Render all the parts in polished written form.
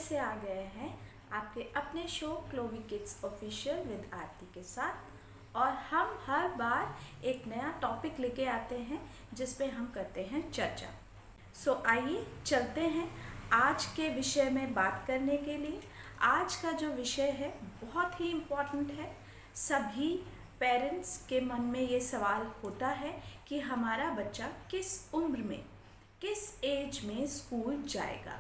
से आ गए हैं आपके अपने शो क्लोवी किड्स ऑफिशियल विद आरती के साथ। और हम हर बार एक नया टॉपिक लेके आते हैं जिस पे हम करते हैं चर्चा। सो आइए चलते हैं आज के विषय में बात करने के लिए। आज का जो विषय है बहुत ही इम्पोर्टेंट है। सभी पेरेंट्स के मन में ये सवाल होता है कि हमारा बच्चा किस उम्र में, किस एज में स्कूल जाएगा।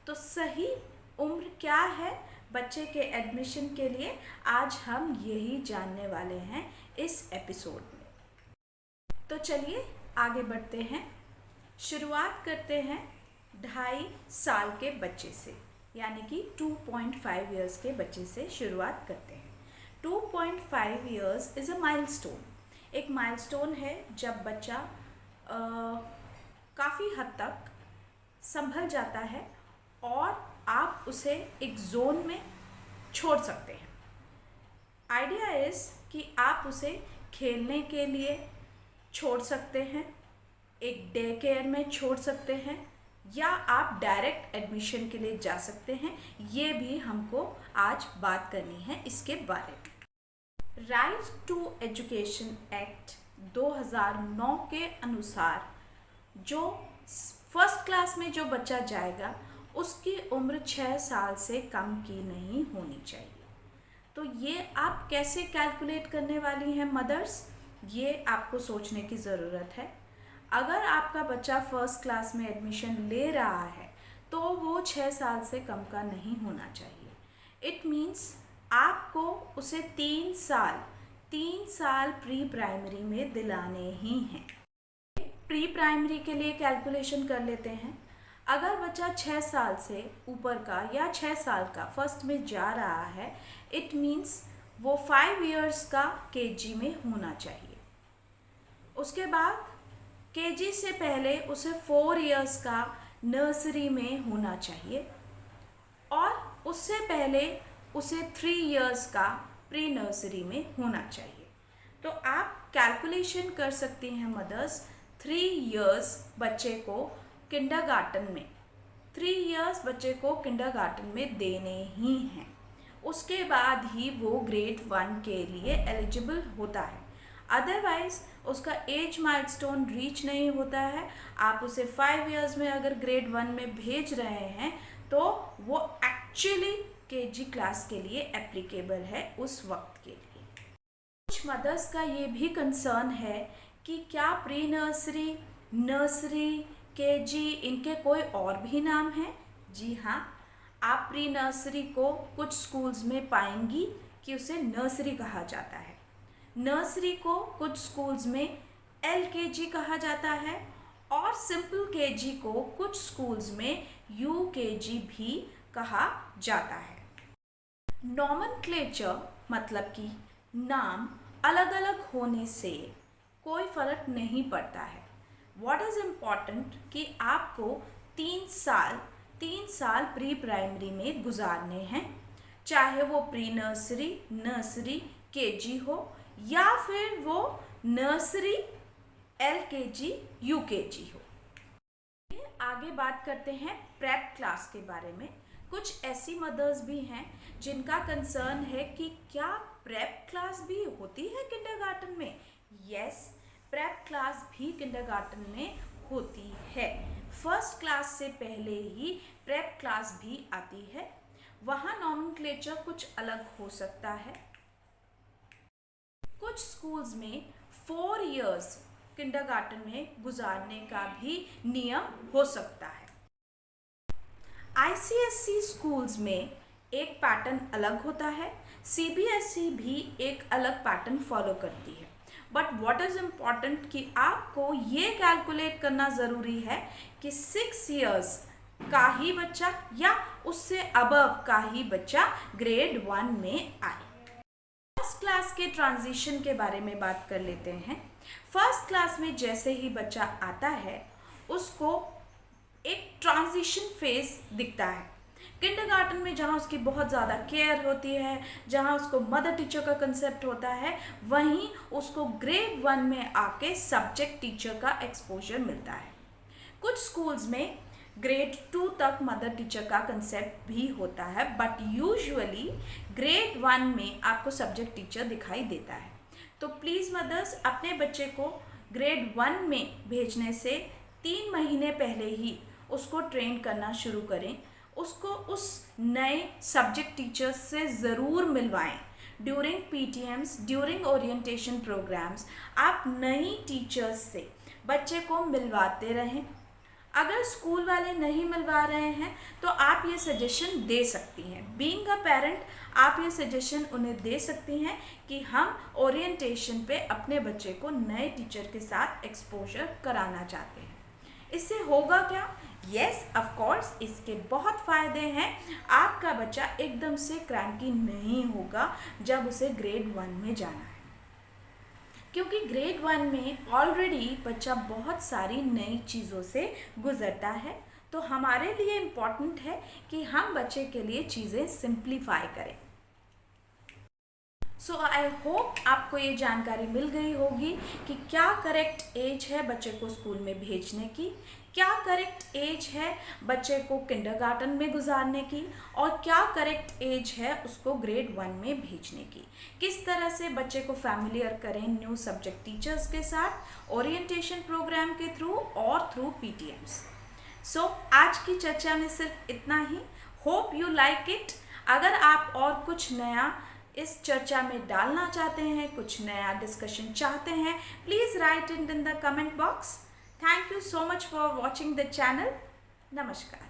तो सही उम्र क्या है बच्चे के एडमिशन के लिए, आज हम यही जानने वाले हैं इस एपिसोड में। तो चलिए आगे बढ़ते हैं। शुरुआत करते हैं 2.5 साल के बच्चे से, यानी कि 2.5 इयर्स के बच्चे से शुरुआत करते हैं। 2.5 इयर्स इज़ अ माइलस्टोन। एक माइलस्टोन है जब बच्चा काफ़ी हद तक संभल जाता है और आप उसे एक जोन में छोड़ सकते हैं। आइडिया इज़ कि आप उसे खेलने के लिए छोड़ सकते हैं, एक डे केयर में छोड़ सकते हैं, या आप डायरेक्ट एडमिशन के लिए जा सकते हैं। ये भी हमको आज बात करनी है इसके बारे में। राइट टू एजुकेशन एक्ट 2009 के अनुसार जो फर्स्ट क्लास में जो बच्चा जाएगा उसकी उम्र 6 साल से कम की नहीं होनी चाहिए। तो ये आप कैसे कैलकुलेट करने वाली हैं मदर्स, ये आपको सोचने की ज़रूरत है। अगर आपका बच्चा फर्स्ट क्लास में एडमिशन ले रहा है तो वो 6 साल से कम का नहीं होना चाहिए। इट मीन्स आपको उसे 3 साल प्री प्राइमरी में दिलाने ही हैं। प्री प्राइमरी के लिए कैलकुलेशन कर लेते हैं। अगर बच्चा 6 साल से ऊपर का या 6 साल का फर्स्ट में जा रहा है, इट मीन्स वो 5 इयर्स का केजी में होना चाहिए। उसके बाद केजी से पहले उसे 4 इयर्स का नर्सरी में होना चाहिए और उससे पहले उसे 3 इयर्स का प्री नर्सरी में होना चाहिए। तो आप कैलकुलेशन कर सकती हैं मदर्स। 3 इयर्स बच्चे को किंडरगार्टन में 3 इयर्स बच्चे को किंडरगार्टन में देने ही हैं। उसके बाद ही वो ग्रेड 1 के लिए एलिजिबल होता है। अदरवाइज उसका एज माइलस्टोन रीच नहीं होता है। आप उसे 5 इयर्स में अगर ग्रेड 1 में भेज रहे हैं तो वो एक्चुअली केजी क्लास के लिए एप्लीकेबल है उस वक्त के लिए। कुछ मदर्स का ये भी कंसर्न है कि क्या प्री नर्सरी, नर्सरी, केजी इनके कोई और भी नाम हैं? जी हाँ, आप प्री नर्सरी को कुछ स्कूल्स में पाएंगी कि उसे नर्सरी कहा जाता है। नर्सरी को कुछ स्कूल्स में LKG कहा जाता है और सिंपल केजी को कुछ स्कूल्स में UKG भी कहा जाता है। नॉमेनक्लेचर मतलब कि नाम अलग अलग होने से कोई फ़र्क नहीं पड़ता है। व्हाट इज़ इम्पॉर्टेंट कि आपको 3 साल प्री प्राइमरी में गुजारने हैं, चाहे वो प्री नर्सरी, नर्सरी, केजी हो या फिर वो नर्सरी, LKG, UKG हो। आगे बात करते हैं प्रेप क्लास के बारे में। कुछ ऐसी मदर्स भी हैं जिनका कंसर्न है कि क्या प्रेप क्लास भी होती है किंडरगार्टन में। यस, प्रेप क्लास भी किंडरगार्टन में होती है। फर्स्ट क्लास से पहले ही प्रेप क्लास भी आती है। वहाँ नॉमेनक्लेचर कुछ अलग हो सकता है। कुछ स्कूल्स में 4 इयर्स किंडरगार्टन में गुजारने का भी नियम हो सकता है। ICSE स्कूल्स में एक पैटर्न अलग होता है, CBSE भी एक अलग पैटर्न फॉलो करती है। बट व्हाट इज़ इम्पॉर्टेंट कि आपको ये कैलकुलेट करना ज़रूरी है कि 6 इयर्स का ही बच्चा या उससे अबव का ही बच्चा ग्रेड 1 में आए। फर्स्ट क्लास के ट्रांजिशन के बारे में बात कर लेते हैं। फर्स्ट क्लास में जैसे ही बच्चा आता है उसको एक ट्रांजिशन फेज दिखता है। किंडरगार्टन में जहाँ उसकी बहुत ज़्यादा केयर होती है, जहाँ उसको मदर टीचर का कंसेप्ट होता है, वहीं उसको ग्रेड 1 में आके सब्जेक्ट टीचर का एक्सपोजर मिलता है। कुछ स्कूल्स में ग्रेड 2 तक मदर टीचर का कंसेप्ट भी होता है, बट यूजुअली ग्रेड 1 में आपको सब्जेक्ट टीचर दिखाई देता है। तो प्लीज़ मदर्स, अपने बच्चे को ग्रेड 1 में भेजने से 3 महीने पहले ही उसको ट्रेन करना शुरू करें। उसको उस नए सब्जेक्ट टीचर्स से ज़रूर मिलवाएं। During PTMs, during orientation programmes आप नई टीचर्स से बच्चे को मिलवाते रहें। अगर स्कूल वाले नहीं मिलवा रहे हैं तो आप ये सजेशन दे सकती हैं। बीइंग अ पेरेंट आप ये सजेशन उन्हें दे सकती हैं कि हम ओरिएंटेशन पे अपने बच्चे को नए टीचर के साथ एक्सपोजर कराना चाहते हैं। इससे होगा क्या? यस, ऑफ कोर्स इसके बहुत फ़ायदे हैं। आपका बच्चा एकदम से क्रैंकी नहीं होगा जब उसे ग्रेड 1 में जाना है, क्योंकि ग्रेड 1 में ऑलरेडी बच्चा बहुत सारी नई चीज़ों से गुजरता है। तो हमारे लिए इम्पॉर्टेंट है कि हम बच्चे के लिए चीज़ें सिंप्लीफाई करें। सो आई होप आपको ये जानकारी मिल गई होगी कि क्या करेक्ट एज है बच्चे को स्कूल में भेजने की, क्या करेक्ट एज है बच्चे को किंडरगार्टन में गुजारने की, और क्या करेक्ट एज है उसको ग्रेड 1 में भेजने की। किस तरह से बच्चे को फैमिलियर करें न्यू सब्जेक्ट टीचर्स के साथ, ओरिएंटेशन प्रोग्राम के थ्रू और थ्रू पीटीएम्स। सो आज की चर्चा में सिर्फ इतना ही। Hope you like it. अगर आप और कुछ नया इस चर्चा में डालना चाहते हैं, कुछ नया डिस्कशन चाहते हैं, please write it in the comment box. Thank you so much for watching the channel. Namaskar.